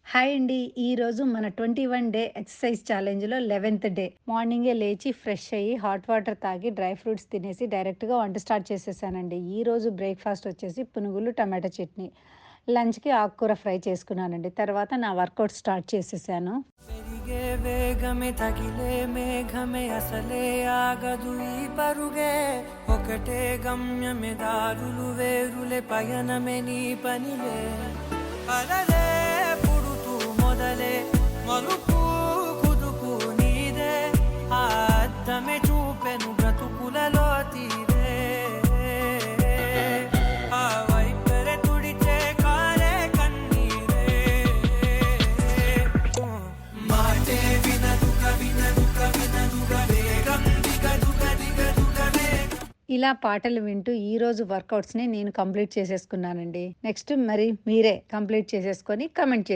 Hi అండి. ఈరోజు మన 21 డే ఎక్సర్సైజ్ ఛాలెంజ్‌లో 11థ్ డే. మార్నింగే లేచి ఫ్రెష్ అయ్యి, హాట్ వాటర్ తాగి, డ్రై ఫ్రూట్స్ తినేసి డైరెక్ట్‌గా వంట స్టార్ట్ చేసేసానండి. ఈరోజు బ్రేక్‌ఫాస్ట్ వచ్చేసి పునుగులు, టమాటా చట్నీ. లంచ్‌కి ఆకుకూర ఫ్రై చేసుకున్నానండి. తర్వాత నా వర్కౌట్ స్టార్ట్ చేసేసాను. పెరిగే వేగమే తగిలే మేఘమే అసలే ఆగదు ఈ పరుగే ఒకటే గమ్యమే దారులు వేరులే పయనమే నీ పనిలే అలలే పుడుతూ మొదలే మలుపు కుదుపు నీదే ఆ అద్దమే చూపెను బ్రతుకులలో తీరే ఆ వైపరే తుడిచే కారే కన్నీరే మాటే వినదుక వేగం దిగదుక వేగం. ఇలా పాటలు వింటూ ఈరోజు వర్కౌట్స్‌ని నేను కంప్లీట్ చేసేసుకున్నానండి. నెక్స్ట్ మరి మీరే కంప్లీట్ చేసేసుకొని కామెంట్